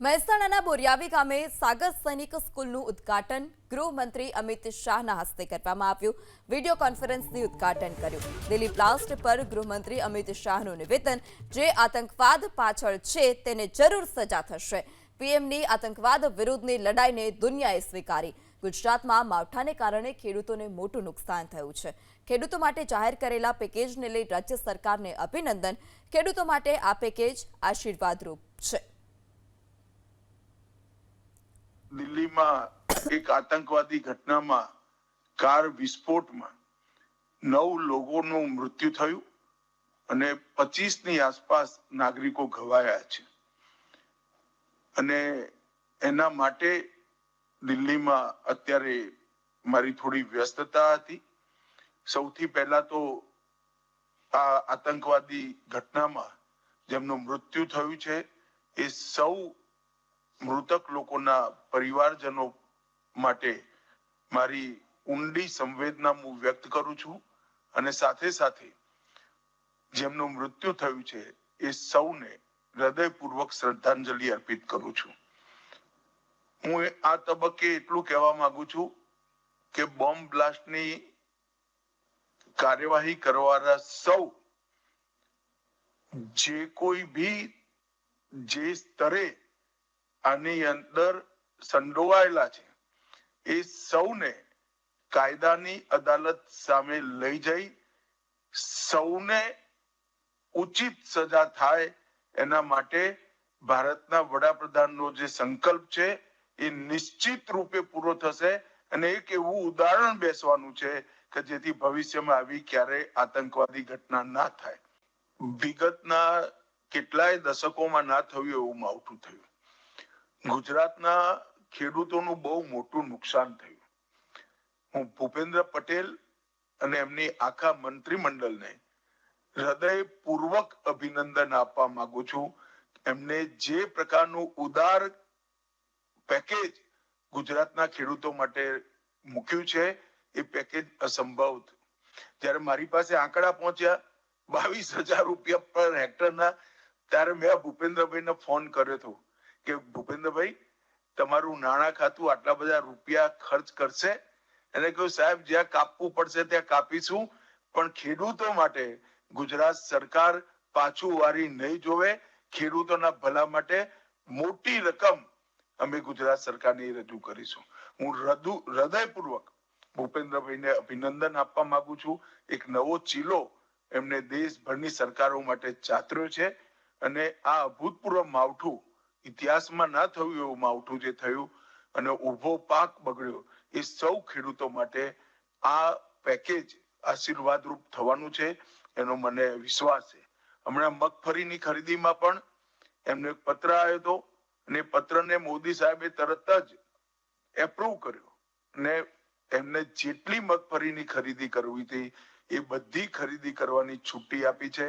મહેસાણાના બોરિયાવી ગામે સાગર સૈનિક સ્કૂલનું ઉદ્ઘાટન ગૃહમંત્રી અમિત શાહના હસ્તે કરવામાં આવ્યું। વિડીયો કોન્ફરન્સથી ઉદ્ઘાટન કર્યું। દિલ્હી બ્લાસ્ટ પર ગૃહમંત્રી અમિત શાહનું નિવેદન, જે આતંકવાદ પાછળ છે તેને જરૂર સજા થશે। પીએમની આતંકવાદ વિરુદ્ધની લડાઈને દુનિયાએ સ્વીકારી। ગુજરાતમાં માવઠાને કારણે ખેડૂતોને મોટું નુકસાન થયું છે। ખેડૂતો માટે જાહેર કરેલા પેકેજને લઈ રાજ્ય સરકારને અભિનંદન। ખેડૂતો માટે આ પેકેજ આશીર્વાદરૂપ છે। દિલ્હીમાં એક આતંકવાદી ઘટનામાં કાર વિસ્ફોટમાં 9 લોકોનું મૃત્યુ થયું અને 25ની આસપાસ નાગરિકો ઘવાયા છે અને એના માટે દિલ્હીમાં અત્યારે મારી થોડી વ્યસ્તતા હતી। સૌથી પહેલા તો આ આતંકવાદી ઘટનામાં જેમનું મૃત્યુ થયું છે એ સૌ મૃતક લોકોના પરિવારજનો માટે મારી ઊંડી સંવેદના હું વ્યક્ત કરું છું અને સાથે સાથે જેમનું મૃત્યુ થયું છે એ સૌને હૃદયપૂર્વક શ્રદ્ધાંજલિ અર્પિત કરું છું। હું આ તબક્કે એટલું કહેવા માંગુ છું કે બોમ્બ બ્લાસ્ટની કાર્યવાહી કરવાના સૌ જે કોઈ भी જે સ્તરે આની અંદર સંડોવાયેલા છે એ સૌને કાયદાની અદાલત સામે લઈ જઈ સૌને ઉચિત સજા થાય એના માટે ભારતના વડાપ્રધાનનો જે સંકલ્પ છે એ નિશ્ચિત રૂપે પૂરો થશે અને એક એવું ઉદાહરણ બેસવાનું છે કે જેથી ભવિષ્યમાં આવી ક્યારેય આતંકવાદી ઘટના ના થાય। વિગતના કેટલાય દશકોમાં ના થયું એવું માવઠું થયું। ગુજરાતના ખેડૂતોનું બહુ મોટું નુકસાન થયું। હું ભૂપેન્દ્ર પટેલ અને એમની આખા મંત્રીમંડળને હૃદયપૂર્વક અભિનંદન આપવા માંગુ છું। એમને જે પ્રકારનું ઉદાર પેકેજ ગુજરાતના ખેડૂતો માટે મૂક્યું છે એ પેકેજ અસંભવ હતું। જ્યારે મારી પાસે આંકડા પહોંચ્યા 22,000 રૂપિયા પર હેક્ટરના, ત્યારે મેં ભૂપેન્દ્રભાઈને ફોન કર્યો હતો કે ભૂપેન્દ્રભાઈ, તમારું નાણાં ખાતું આટલા બધા રૂપિયા ખર્ચ કરશે? એને કહ્યું, સાહેબ જ્યાં કાપવું પડશે ત્યાં કાપીશું, પણ ખેડૂતો માટે ગુજરાત સરકાર પાછું વારી નહીં જોવે। ખેડૂતોના ભલા માટે મોટી રકમ અમે ગુજરાત સરકારને રજૂ કરીશું। હું હૃદયપૂર્વક ભૂપેન્દ્રભાઈને અભિનંદન આપવા માંગુ છું। એક નવો ચીલો એમને દેશભરની સરકારો માટે ચાતર્યો છે અને આ અભૂતપૂર્વ માવઠું ઇતિહાસમાં ના થયું એવું માવઠું જે થયું અને ઉભો પાક બગડ્યો, એ સૌ ખેડૂતો માટે આ પેકેજ આશીર્વાદરૂપ થવાનું છે એનો મને વિશ્વાસ છે। હમણાં મગફળીની ખરીદીમાં પણ એમને પત્ર આવ્યો હતો અને પત્રને મોદી સાહેબે તરત જ એપ્રૂવ કર્યો અને એમને જેટલી મગફળીની ખરીદી કરવી હતી એ બધી ખરીદી કરવાની છુટ્ટી આપી છે।